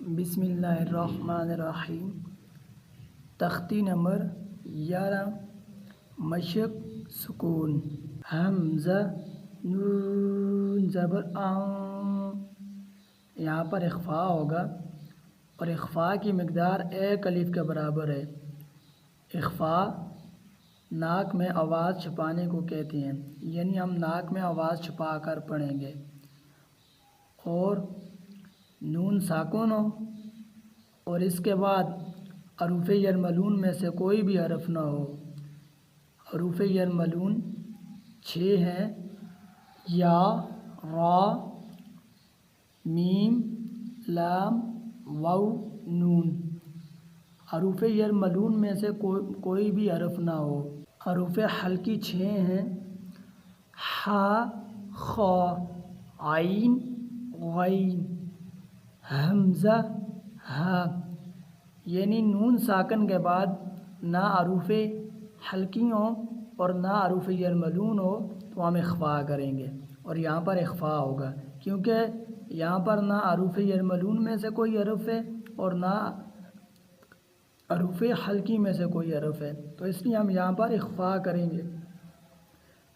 بسم اللہ الرحمن الرحیم۔ تختی نمبر 11 مشق سکون۔ حمزہ نون زبر آن، یہاں پر اخفاء ہوگا اور اخفاء کی مقدار ایک الف کے برابر ہے۔ اخفاء ناک میں آواز چھپانے کو کہتے ہیں، یعنی ہم ناک میں آواز چھپا کر پڑھیں گے اور نون ساکن ہو اور اس کے بعد حروف یرملون میں سے کوئی بھی حرف نہ ہو۔ حروف یرملون 6 ہیں: یا، را، میم، لام، واو، نون۔ حروف یرملون میں سے کوئی بھی حرف نہ ہو۔ حروف حلقی 6 ہیں: حا، خا، عین، غین، حمزہ، ہا۔ یعنی نون ساکن کے بعد نہ حروف حلقی ہوں اور نہ حروف یرملون ہو تو ہم اخفاء کریں گے، اور یہاں پر اخفاء ہوگا کیونکہ یہاں پر نہ حروف یرملون میں سے کوئی حرف ہے اور نہ حروف حلقی میں سے کوئی حرف ہے، تو اس لیے ہم یہاں پر اخفاء کریں گے۔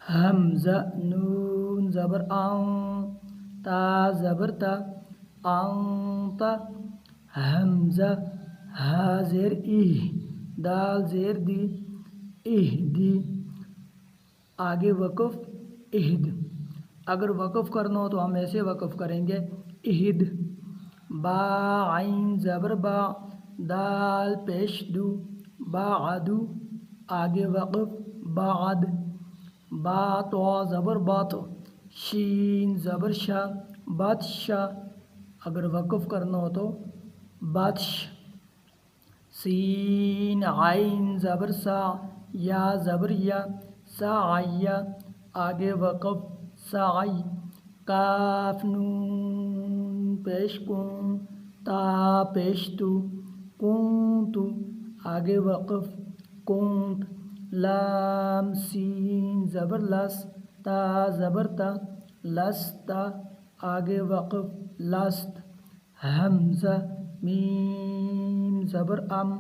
حمزہ نون زبر آن، تا زبر تا، انت، حمزہ ہا زیر ایہ، دال زیر دی، اہدی، آگے وقف اہد۔ اگر وقف کرنا ہو تو ہم ایسے وقف کریں گے: اہد، با عین زبر با، دال پیش دو، بعدو، آگے وقف بعد، با تو زبر بات، شین زبر شا، بادشاہ۔ اگر وقف کرنا ہو تو بادش، سین عین زبر سا، یا زبر یا، سعیا، آگے وقف سعی، کاف نون پیش کن، تا پیش تو، کنتو، آگے وقف کنت، لام سین زبر لس، تا زبر تا، لستا، آگے وقف لست، حمزہ میم زبر ام،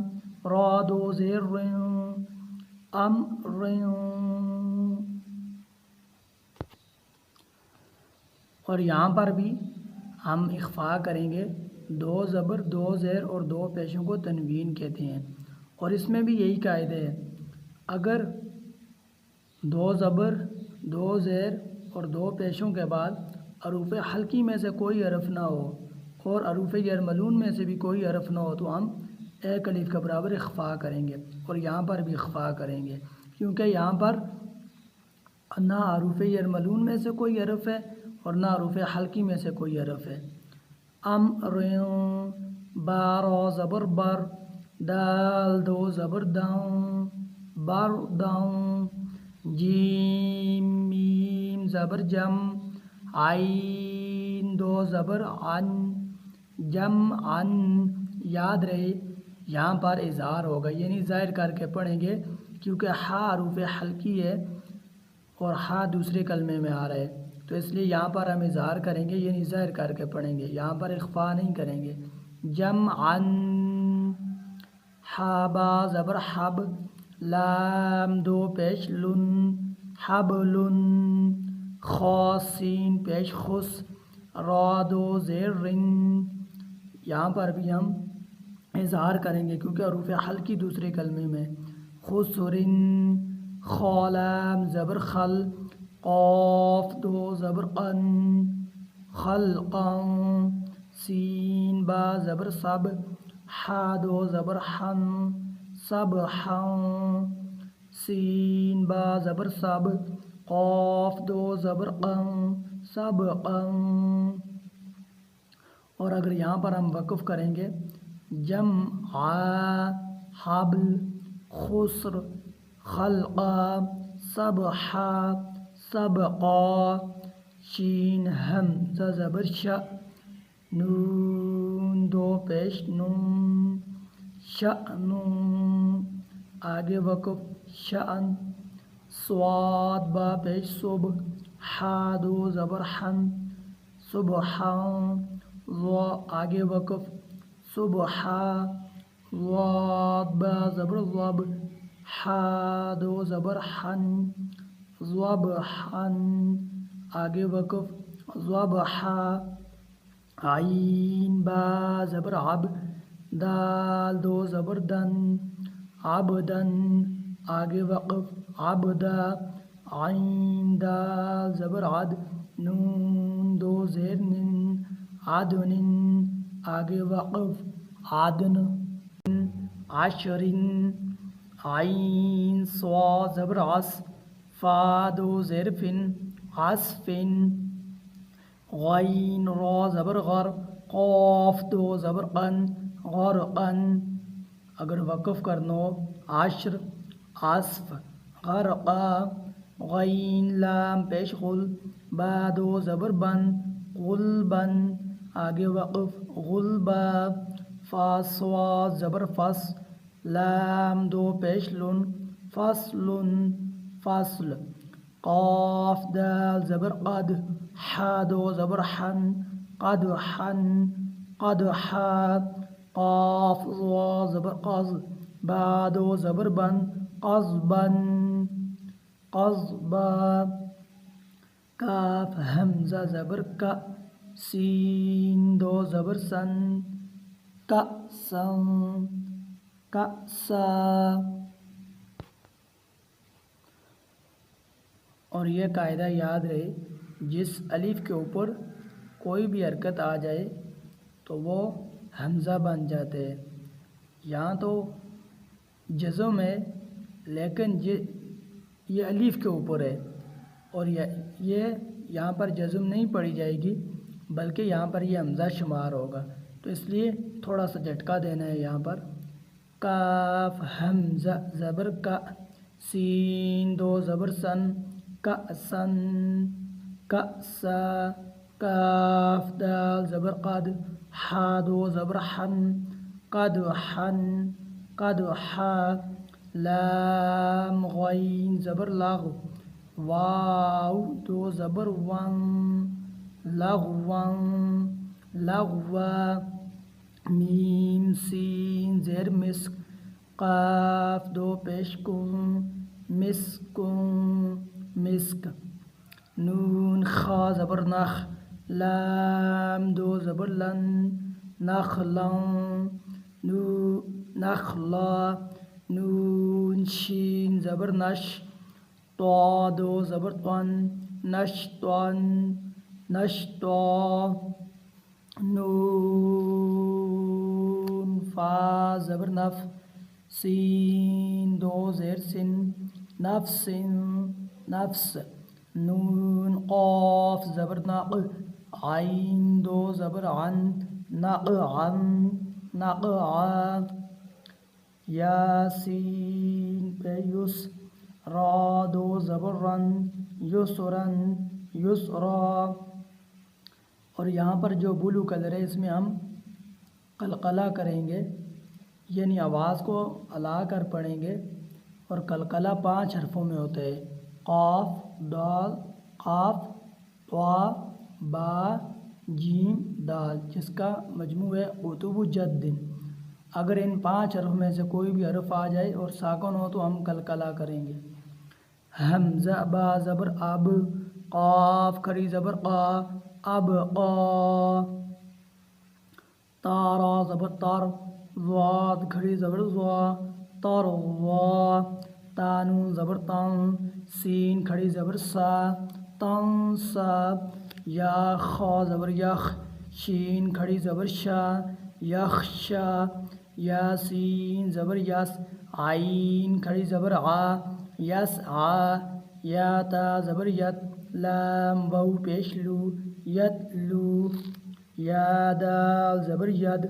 را دو زیر رن، ام رن۔ اور یہاں پر بھی ہم اخفاء کریں گے، 2 زبر 2 زیر اور 2 پیشوں کو تنوین کہتے ہیں، اور اس میں بھی یہی قاعدہ ہے، اگر 2 زبر 2 زیر اور 2 پیشوں کے بعد حروف حلقی میں سے کوئی حرف نہ ہو اور حروف یرملون میں سے بھی کوئی حرف نہ ہو تو ہم ایک الف کے برابر اخفاء کریں گے، اور یہاں پر بھی اخفاء کریں گے کیونکہ یہاں پر نہ حروف یرملون میں سے کوئی حرف ہے اور نہ حروف حلقی میں سے کوئی حرف ہے۔ امر، با را زبر بر، دال دو زبر داؤں، بر داؤں، جیم میم زبر جم، عین 2 زبر عن، جم عن۔ یاد رہے یہاں پر اظہار ہوگا، یعنی ظاہر کر کے پڑھیں گے کیونکہ ہا حروف حلقی ہے اور ہا دوسرے کلمے میں آ رہا ہے، تو اس لیے یہاں پر ہم اظہار کریں گے، یعنی ظاہر کر کے پڑھیں گے، یہاں پر اخفاء نہیں کریں گے۔ جم عن، ہا با زبر حب، لام 2 پیش لن، حبلن، خا سین پیش خس، را 2 زیر رن۔ یہاں پر بھی ہم اظہار کریں گے کیونکہ حروف حلقی دوسرے کلمے میں۔ خسرن، خا لام زبر خل، قاف 2 زبر قن، خلقن، سین با زبر سب، حا 2 زبر حن، سبحن، سین با زبر سب، قاف 2 زبر قن، سبقن۔ اور اگر یہاں پر ہم وقف کریں گے: جمع، حبل، خسر، خلقا، سبحا، سبقا، شین حمزہ زبر شا، نون 2 پیش نون، شأن، آگے وقف شأن، صاد با پیش صب، حا 2 زبر حن، سبحان، و آگے وقف صبحا ضاد با زبر ضب حا دو زبر حن ضبحن آگے وقف ضبحا عین با زبر عب دال دو زبر دن عبدن آگے وقف عبدا عین دال زبر عد نون دو زیر نن عدن آگے وقف عدن عشرن عین صاد زبر عص فا دو زیر فن عصفن غین را زبر غر قاف دو زبر قن غرقن اگر وقف کرنو عشر عصف غرقا غین لام پیش غل با دو زبر بن غلبن آگے وقف غلبا فا صاد زبر فص لام دو پیش لن فصل فصل قاف دال زبر قد حا دو زبر حن قدحن قدحا قاف ضا زبر قز با دو زبر بن قصبن قصبا کاف حمزہ زبر کا سین دو زبر سن کأسن کأسا اور یہ قاعدہ یاد رہے جس الف کے اوپر کوئی بھی حرکت آ جائے تو وہ حمزہ بن جاتے ہیں. یہاں تو جزم ہے لیکن یہ الف کے اوپر ہے اور یہ یہاں پر جزم نہیں پڑھی جائے گی بلکہ یہاں پر یہ حمزہ شمار ہوگا تو اس لیے تھوڑا سا جھٹکا دینا ہے. یہاں پر کاف حمزہ زبر کا سین دو زبر سن کأسن کأسا کاف دال زبر قد حا دو زبر حن قدحن قدحا لام غین زبر لغ واو دو زبر ون لغون لغوا میم سین زیر مسک قاف دو پیش کن مسکن مسک نون خا زبر نخ لام دو زبر لن نخلن نخلا نون شین زبر نش طا دو زبر طن نشطن نشطا نون فا زبر نف سین دو زیر سن نفس نفس نون قاف زبر نق عین دو زبر عن نقعن نقعا یاسین پیس را دو زبر رن یسرن یسرا اور یہاں پر جو بلو کلر ہے اس میں ہم قلقلہ کریں گے یعنی آواز کو الا کر پڑھیں گے اور قلقلہ 5 حرفوں میں ہوتا ہے قاف دال قاف طا با جیم دال جس کا مجموع ہے قطب جد. اگر ان 5 حرف میں سے کوئی بھی حرف آ جائے اور ساکن ہو تو ہم قلقلہ کریں گے. حمزہ با زبر اب قاف کھڑی زبر قا اب قا تارا زبر تر ضاد کھڑی زبر ضا تر ضا تانون زبر تن سین کھڑی زبر سا تن سا یا خا زبر یخ شین کھڑی زبر شا یخ شا یا سین زبر یس عین کھڑی زبر آ یس آ یا تا زبر یت لام واو پیش لو یت لو یا دال زبر ید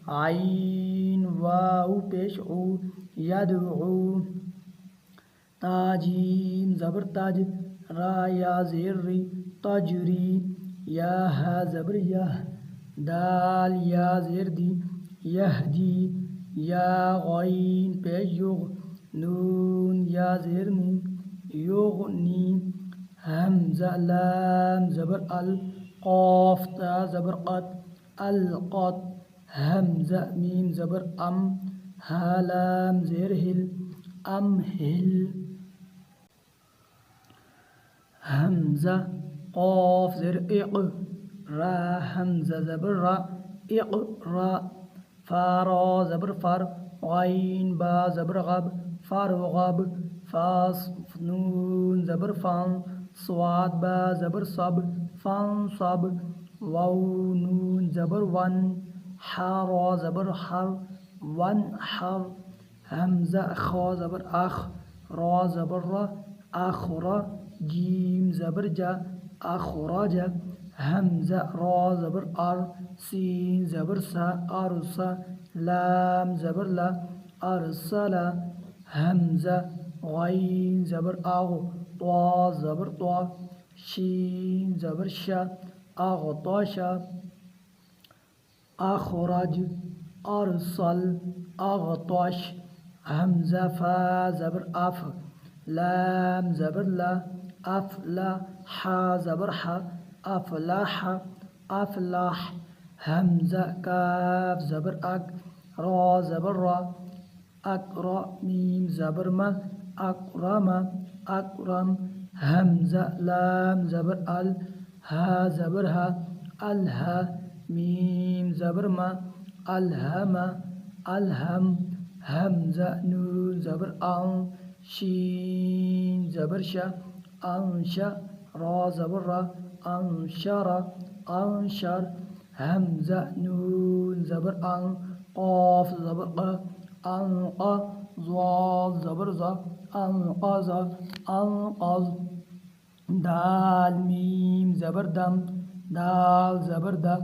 عین واو پیش او یدعو تا جیم زبر تج را یا زیر ری تجری یا ہا زبر یہ دال یا زیر دی یہدی یا غین پیش یغ نون یا زیر نی یغنی حمزہ لام زبر ال قاف تا زبر قط القط حمزہ میم زبر ام، ہا لام زیر ہل، ام ہل. حمزہ قاف زیر اق، را حمزہ زبر را، اقرا. فا را زبر فر، غین با زبر غب، فرغب. فا نون زبر فن، صاد با زبر صب، فانصب. واو نون زبر ون، حا را زبر حر، وانحر. حمزہ خا زبر اخ، را زبر را، اخرا. جیم زبر جا، اخرج. حمزہ را زبر ار، سین زبر سا، ارسا. لام زبر لا، ارسلا. حمزہ غین زبر اغ، طا زبر طا، شین زبر شا، اغطاشا. اخرج، ارسل، اغطش. حمزہ فا زبر اف، لام زبر لا، افلا. حا زبر حا، افلاح، افلاح. حمزہ کاف زبر اک، را زبر را، اکرا. میم زبر ما، اکرم، اکرم. حمزہ لام زبر ال، ہا زبر ہا، الہا. میم زبر ما، الہم، الہم. حمزہ نون زبر ان، شین زبر شا، انشا. را زبر را، انشر، انشر. حمزہ نون زبر ان، قاف زبر ق، انقا. ضاد زبر زا، انقذ، انقذ. دال میم زبر دم، دال زبر دا،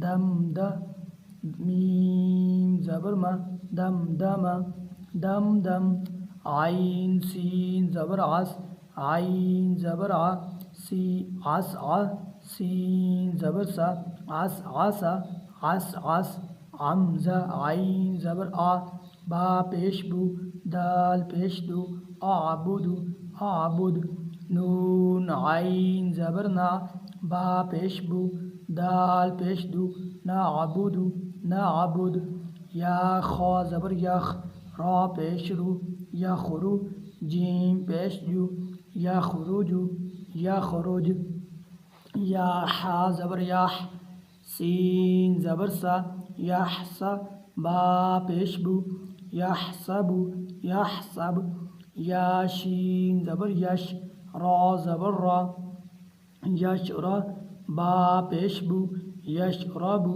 دم دا. میم زبر ما، دم دم، دم دم. عین سین زبر عس، عین زبر ع، سی عس ع. سین زبر سا، عس عسا، عس عس. حمزہ عین زبر آ، با پیش بو، دال پیش دو، اعبد، اعبد. نون عین زبر نا، با پیش بو، دال پیش دو، نعبد، نعبد. یا خا زبر یخ، را پیش رو، یخرو. جیم پیش جو، یخرج، یخرج. یا حا زبر یح، سین زبر سا، یحسا. با پیش بو، یحسب، یحسب. یا شین زبر یش، را زبر را، یشرا. با پیش بو، یشرب،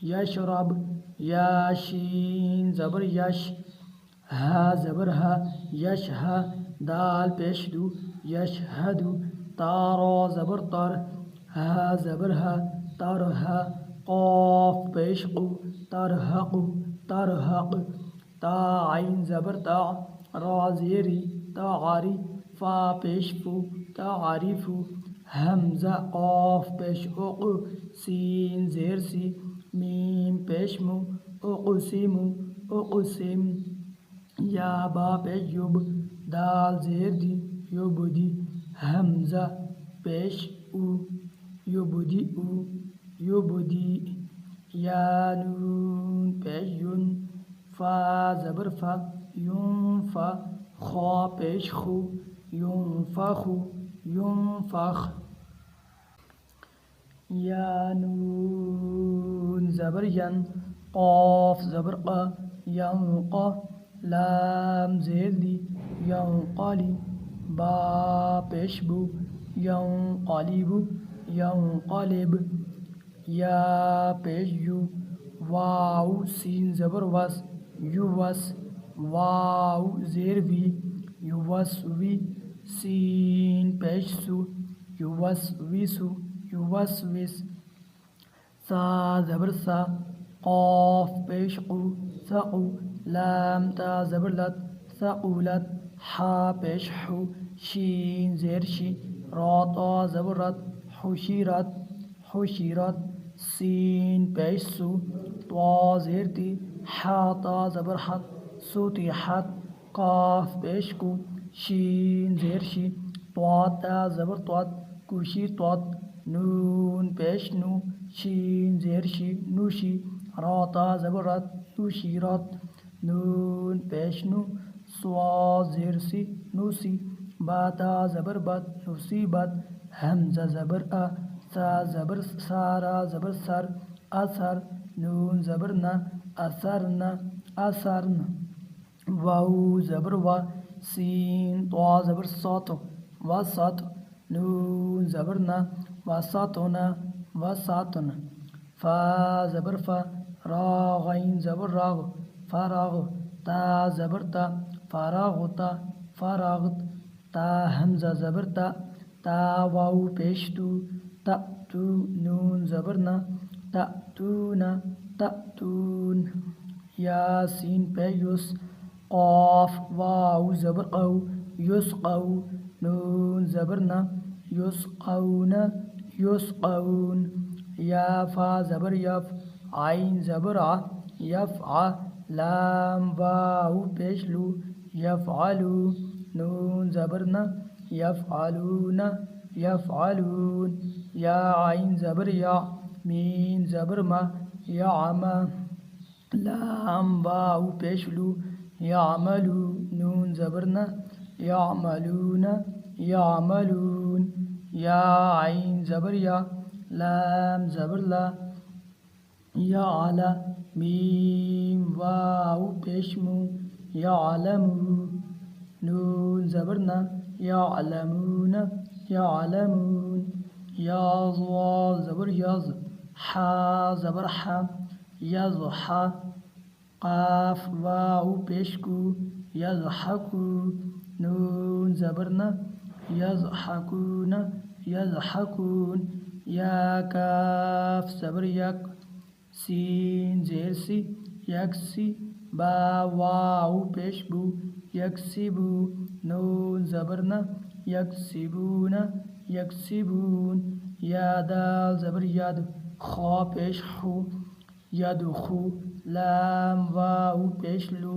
یشرب. یا شین زبر یش، ہا زبر ہا، یشہا. دال پیش دو، یشہد. تا را زبر تر، ہا زبر ہا، ترہا. قاف پیش قو، ترہق، ترہق. تا عین زبر تا، را زیری، تعری. فا پیش فو، تعریف. حمزہ قاف پیش اق، سین زیر سی، میم پیش مو، اقسم، اقسم. یا با پیش یب، دال زیر دی، یبدی. حمزہ پیش او، یبدی او، یبدی. یا نون پیش ین، فا زبر فا، ینفا. خا پیش خو، ینفخ، ینفخ. یا نون زبر ین، قاف زبر قا، ینقا. لام زیر دی، ینقلی. با پیش بو، ینقلب، ینقلب. یا پیش یو، واو سین زبر وس، یوس. واو زیر وی، یوسوی. سین پیش سو، یوسوسو، یوسوس. سا زبر سا، قاف پیش قو، سقو. لام تا زبر لت، ثقلت. حا پیش حو، شین زیر شی. را تا زبر رت، حشرت، حشرت. سین پیش سو، طا زیر تی. حا تا زبر حت، ستحت. قاف پیش کو، شین زیر شی. طا تا زبر طت، کشطت. نون پیش نو، شین زیر شی، نوشی. را تا زبر رت نوشیرات نون پیش نو سوا زیر سی نوسی با تا زبر بد نصیبت حمزہ زبر سا زبر سارا زبر سر اثر نون زبر نہ اثرن اثرن واو زبر و سین طا زبر سات وسط نون زبر نہ وسطن وسطن فا زبر فا را غین زبر راغ فراغ تا زبر تا فراغتا فراغت تا حمزہ زبر تا واو پیش تو تأتو نون زبر نہ تأتون تأتون یاسین پیوس قاف واو زبر قو یسقو نون زبر نہ یسقون یسقون یا فا زبر یف عین زبر یفع لام واو پیش لو یفعلو نون زبر نہ یفعلون یفعلون یا عین زبر یا میم زبر ما یعم لام واو پیش لو یعملو نون زبر نہ یعملون یعملون یا عین زبر یا لام زبر لا یعلا میم واو پیش مو یعلمو نون زبر نہ یعلمون یعلمون یا ضا زبر یز حا زبر حا یضح قاف واو پیش کو یضحکو نون زبر نہ یضحکون یضحکون یا کاف زبر یک سین زیر سی یکسی با واو پیش بو یکسبو نون زبر نہ یکسبون یکسبون یا دال زبر ید خا پیش خو یدخو لام واو پیش لو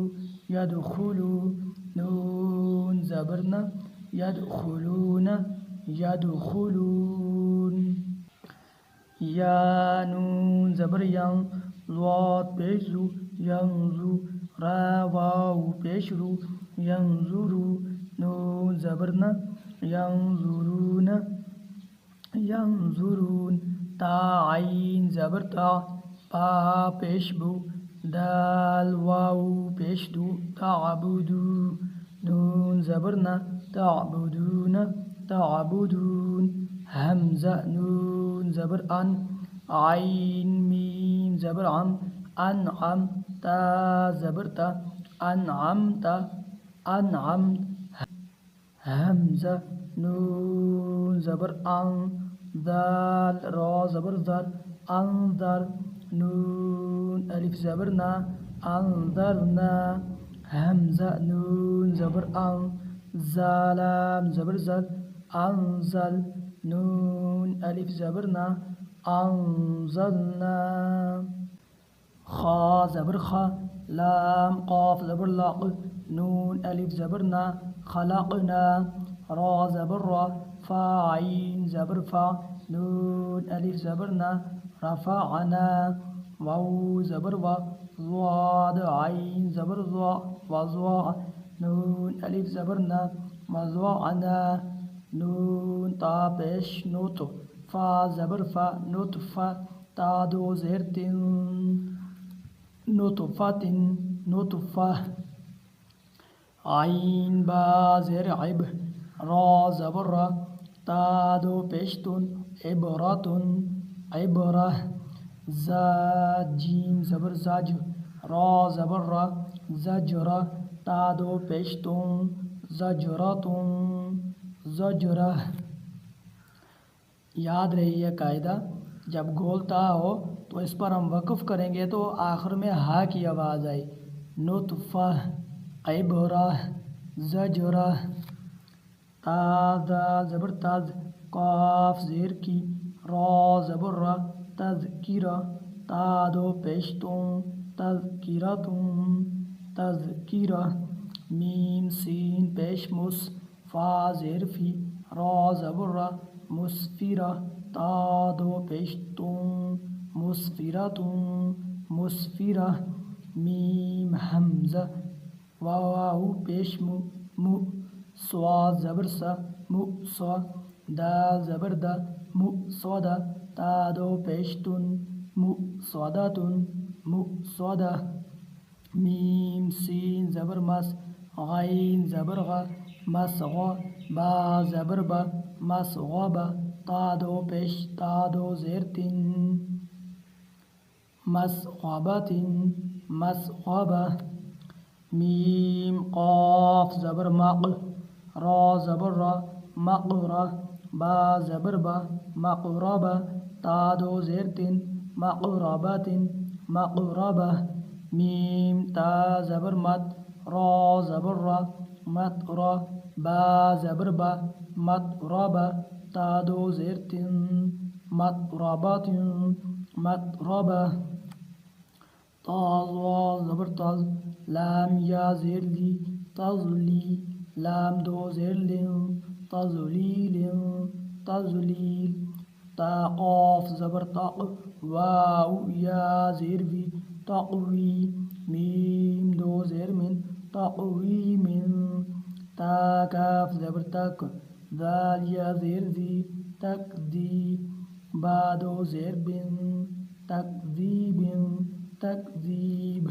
یدخلو نون زبر نہ یدخلون یدخلون یا نون زبر ین ضاد پیش زو ینزو را واو پیش رو ینظرو نون زبر نہ ینظرون ینظرون تا عین زبر تا پا پیش بو دال واو پیش دو تعبدو نون زبر نہ تعبدون تعبدون حمزہ نون زبر ان عین میم زبر عم انعم تا زبر تا انعمت انعمت حمزہ نون زبر ان ذال را زبر ذر انذر نون الف زبر نا انذرنا حمزہ نون زبر ان زالام زبر زل انزل نون الف زبر نا انزلنا خا زبر خا لام قاف زبر لاق نون الف زبر نا خلقنا را زبر را فا عین زبر فا نون الف زبر نا رفعنا واو زبر و ضاد عین زبر ضا وضا نون الف زبر نا وضعنا نون تا پیش نوت فا زبر فا نطفہ تا دو زیر تن نطفۃ نطفہ عین با زیر عب را زبر را تا دو پیشتن عبرتن عبرہ زاد جیم زبر زج را زبر را زجرہ تا دو پیشتن زجرتن زجرہ یاد رہی یہ قاعدہ جب گولتا ہو تو اس پر ہم وقف کریں گے تو آخر میں ہا کی آواز آئی نطفہ عبرہ زجرہ تا دال زبر تز قاف زیر کی را زبر را تذکرہ تا دو پیشتوں تذکرتم تذکرہ میم سین پیش مس فا زیر فی را زبر را مسفرہ تا دو پیشتوں مسفرتم مسفرہ میم حمزہ واو پیش مو صاد زبر سا مو سا دال زبر دا مو صودا تا دو پیش تن مو صودا تن مو صودا میم سین زبر مس غین زبر غا مس غا با زبر با مس غابا تا دو پیش تا دو زیر تن مسغبة مسغبة میم قاف زبر مق را زبر را مقرة با زبر با مقربة تا دو زیر تن مقربة مقربة میم تا زبر مت را زبر را مطرة با زبر با مطربة تا دو زیر تن مطربة مطربة طاز زبر طاز لام یا زیر لی تظلی لام دو زیر لن تظلیل تظلیل تا قاف زبر تق واو یا زیر وی تقوی میم دو زیر من تقوی من تا کاف زبر تک ذال یا زیر ذی تک دی با دو زیر بن تکذیب تکذیب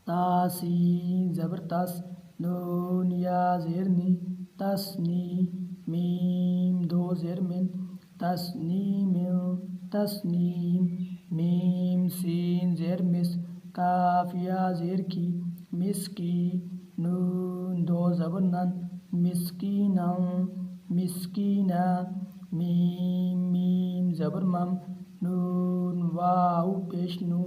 تاسین زبر تس نون یا زیر نی تسنی میم دو زیر من تسنیم تسنیم میم سین زیر مس کاف یا زیر کی مسکی نون دو زبر نن مسکینا مسکینا میم زبر مم نون واو پیش نو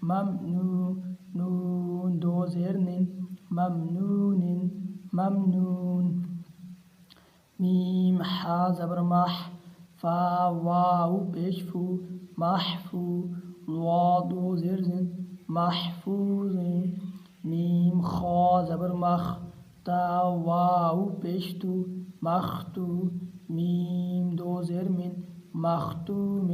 ممنو نون دو زیر نن ممنون ممنون میم حا زبر مح فا واو پیش فو محفو وا دو زیر زن محفوظ میم خا زبر مخ تا واو پیش تو مختو میم دو زیر من مختوم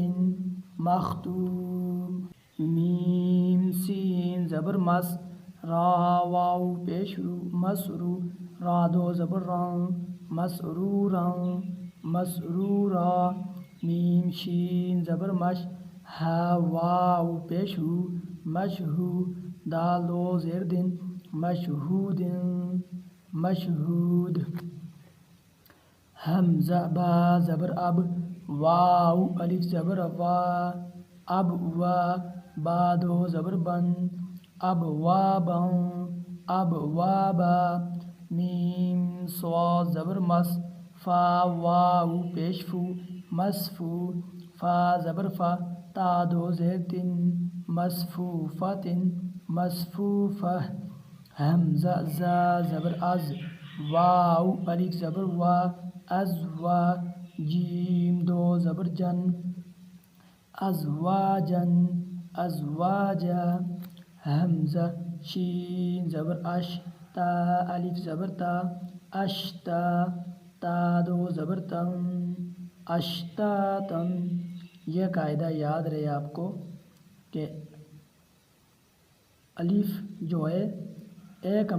مختوم میم سین زبر مس را واو پیش رو مسرو را دو زبر ران مسرورا مسرورا میم شین زبر مش ها واو پیش ہو مشہو دال دو زیر دن مشہود مشہود حمزہ با زبر اب واو الف زبر وا اب وا با دو زبر بن اب وا بن اب وا با میم صاد زبر مس فا واو پیش فو مسفو فا زبر فا تا دو زیر تن مصفوفة مصفوفة حمزہ زا زبر از واو الف زبر وا ازوا جیم دو زبر جن ازواجن ازواجا حمزہ شین زبر اش تا الف زبر تا اشتا تا دو زبر تن اشتاتن یہ قاعدہ یاد رہے آپ کو کہ الف جو ہے ایک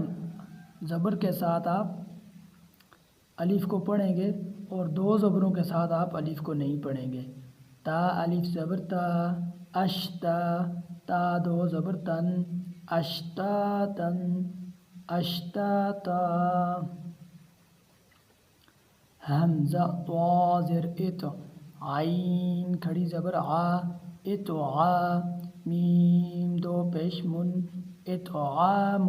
زبر کے ساتھ آپ الف کو پڑھیں گے اور دو زبروں کے ساتھ آپ الف کو نہیں پڑھیں گے تا الف زبر تا اشتا تا دو زبر تن اشتاتن اشتاتا حمزہ طا زیر ات عین کھڑی زبر آ اتعا میم دو پیش من اتعام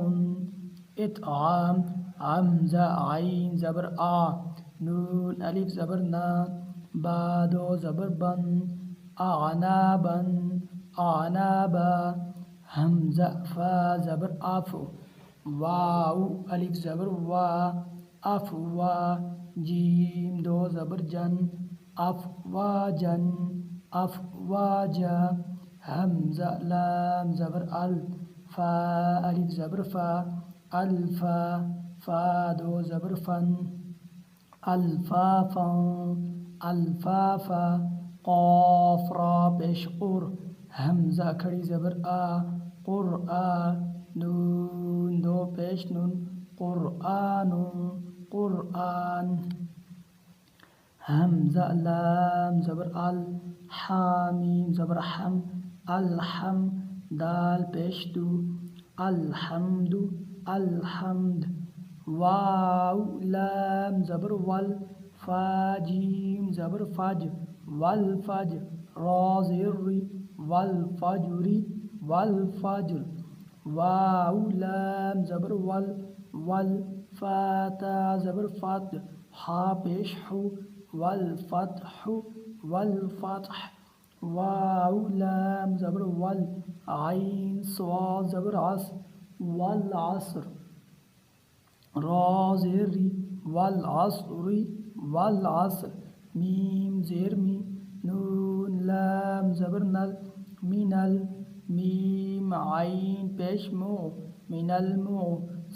اتعام حمزہ عین زبر آ نون الف زبر نا با دو زبر بن اعنابا اعنابا حمزہ فا زبر اف واو الف زبر وا افوا جیم دو زبر جن افواجن افواجا حمزہ لام زبر ال فا الف زبر فا الفا فا دو زبر فن الفافا الفافا قاف را پیش قر حمزہ کھڑی زبر آ نون دو پیش نون قرآن قرآن حمزہ لام زبر ال حامیم زبر حم الحم دال پیش دو الحمد الحمد واو لام زبر ول فاجیم زبر فج والفج را زیر ری والفجر والفجر واو لام زبر ول والفاتا زبر فت حا پیش حو والفتح والفتح واو لام زبر ول عین صاد زبر عص والعصر را زیر ری والعصر والعصر میم زیر می نون لام زبر نل من میم عین پیش مو من المو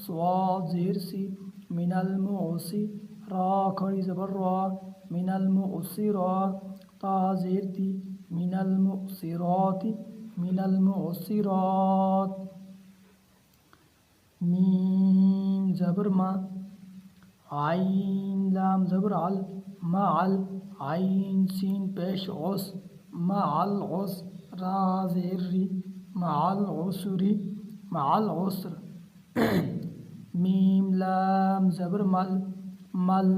صاد زیر سی من المعصی را کھڑی زبر را من المعصرا تا زیر تی من المعصرات من المعصرات میم زبر ما عین لام زبر عل معل عین سین پیش عس مع العس را زیر ری مع العسر مع العسر میم لام زبر مل مل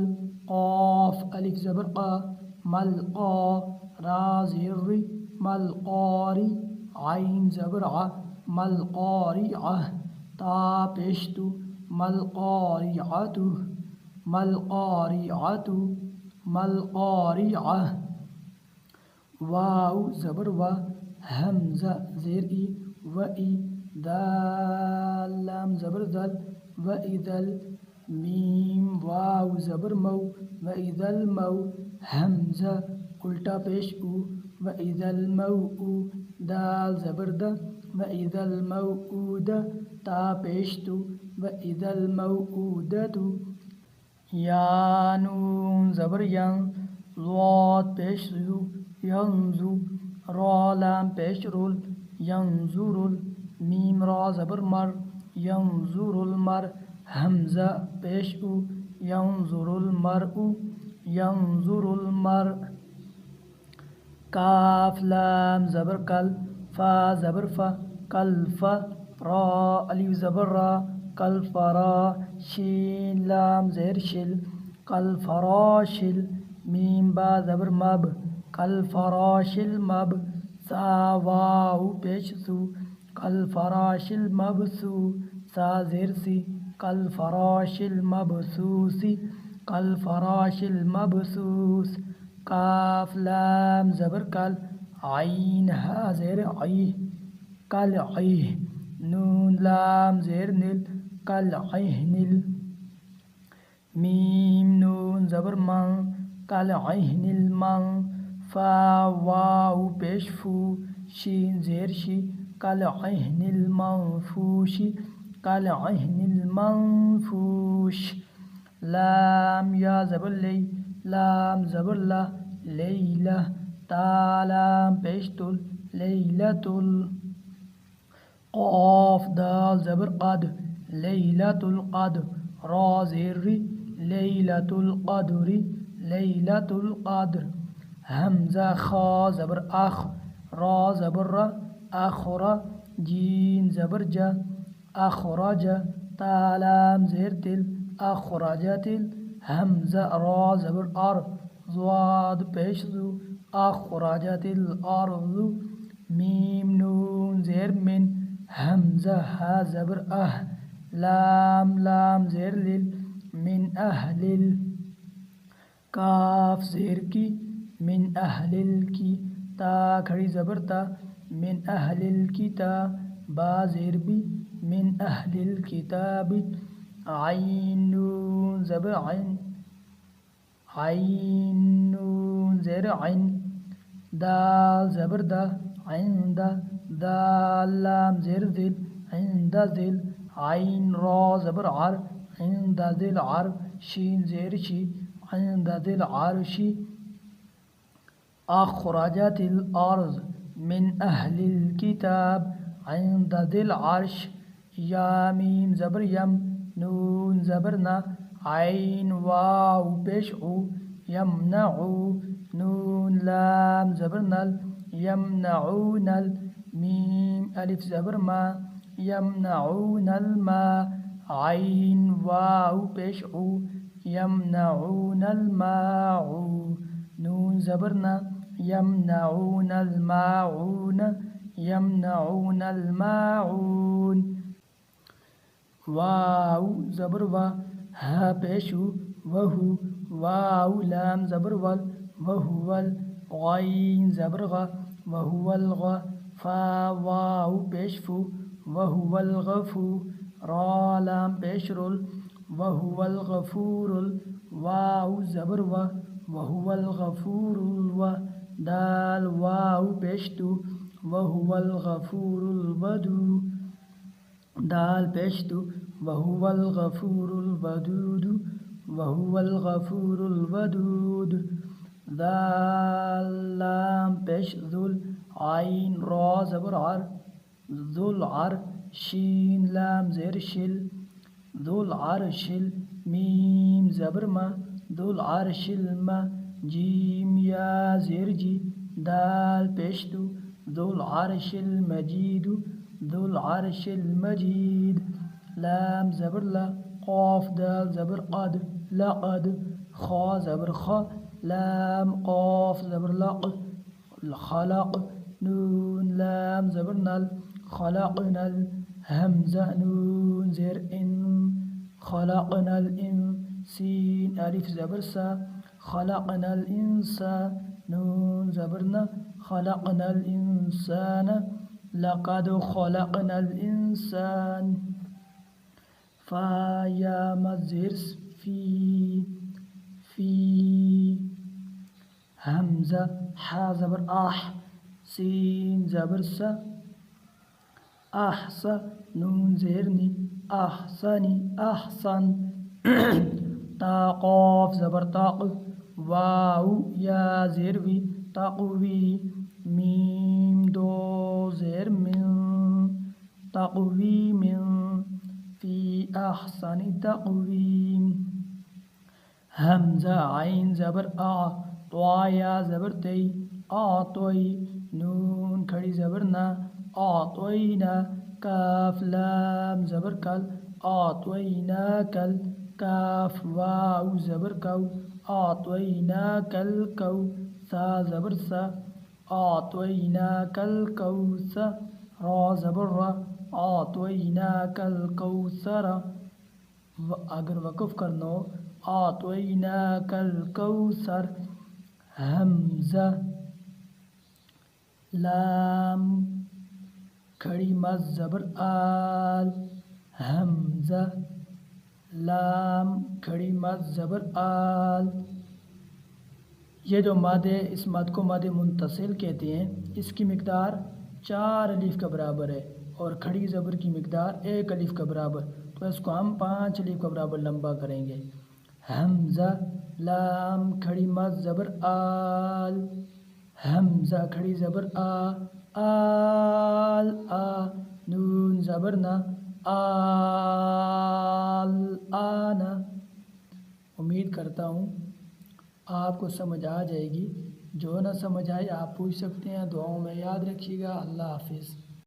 قاف الف زبر قا مل قا را زیر ری مل قاری عین زبر ع مل قاری تا پیش تو مل قاری مل قاری مل قاری واو زبر و حمزہ زیر ای و ای دال لام زبر دل و ایدل میم واو زبر مو و ایدل مو حمزہ الٹا پیش او و ایدل مو او دال زبر د و ایدل موعود تا پیش تو و ایدل موعودۃ یا نون زبر ین ضاد پیش زو ینزو را لام پیش رول ینظر میم را زبر مر ینظر المر حمزہ پیش او ینظر المرء ینظر المرء کاف لام زبر کل فا زبر فا کل فا را الف زبر را کل فرا شین لام زیر شل کل فراشل میم با زبر مب کل فراشل مب سا واو پیش سو کل فراشل مبسو سا زیر سی کل فراشل مبسوسی کل فراشل مبسوس کاف لام زبر کل عین ہا زیر عی کل عی نون لام زیر نل کل عہنل میم نون زبر من کل عہنل من فا واو پیش فو شین زیر شی کل عہنل منفوشی کل عہنل منفوش لام یا زبر لی لام زبر لا لیلہ تا لام پیش تل لیلۃ قاف دال زبر قد لیلۃ القدر را زیر ری لیلۃ القدر لیلۃ القدر حمزہ خا زبر اخ را زبر را اخرا جین زبر جا اخرج تا لام زیر تل اخرجت حمزہ را زبر ار ضاد پیش زو اخرجت الارض میم نون زیر من حمزہ ہا زبر لام لام زیر لل من اہلل کاف زیر کی من اہلل کی تا کھڑی زبر تا من اہلل کتا با زیر بی من اہلل کتاب عین نون زبر عین عین نون زیر عین دال زبر دا عند دال لام زیر ذل عند ذل عین را زبر عر عند ذل عر شین زیر شی عند ذل عرشی اخرجت الارض من اہل الکتاب عند ذی العرش یا میم زبر یم نون زبر نا عین واو پیش او یمنعو نون لام زبر نل یمنعون میم الف زبر ما یمنعون الماء عین واو پیش او یمنعون الماء نون زبرنا یمنعون الماعون یمنعون الماعون واو زبر و ہا پیشو وہو واو لام زبر ول وہو غین زبر غ وہو الغ فا واو پیش فو وہو الغفو را لام پیش رل وہو الغفور واو زبر و وہو الغفور الو دال واو پیشتو وہو الغفور الودو دال پیشتو وہو الغفور الودود وہو الغفور الودود دال لام پیش ذل عین را زبر عر ذل عر شین لام زیر شل ذل عرش میم زبر ما ذل عرش الما جیم یا زیر جی دال پیشتو ذل عرش المجید ذل عرش المجید لام زبر لا قاف دال زبر قد لقد خا زبر خا لام قاف زبر لق خلق نون لام زبر نل خلقنا الهمزة نون زر إن خلقنا الإنسين ألف زبر سا خلقنا الإنسان نون زبرنا خلقنا الإنسان لقد خلقنا الإنسان فا يا مزرس في همزة حا زبر سين زبر سا أحسن نون زيرني أحسني أحسن تا قاف زبر طاق واو یا زیروی تقوی میم دو زیر من تقوی من فی احسن تقویم حمزہ عین زبر طوا یا زبر تی آطوی نون کھڑی زبر نا آطوینا کاف لام زبر کل آطوینا کل کاف واو زبر کو آطویناک الکوثر زبر سا آطویناک الکوثر را زبر را آطویناک الکوثر اگر وقف کرنا ہو آطویناک الکوثر حمزہ لام کھڑی مز زبر آل حمزہ لام کھڑی مد زبر آل یہ جو مادے اس مد کو مد منتصل کہتے ہیں اس کی مقدار 4 الف کا برابر ہے اور کھڑی زبر کی مقدار 1 الف کا برابر تو اس کو ہم 5 الف کا برابر لمبا کریں گے حمزہ لام کھڑی مد زبر آل حمزہ کھڑی زبر آل نون زبر نا آنا امید کرتا ہوں آپ کو سمجھ آ جائے گی جو نہ سمجھ آئے آپ پوچھ سکتے ہیں دعاؤں میں یاد رکھیے گا اللہ حافظ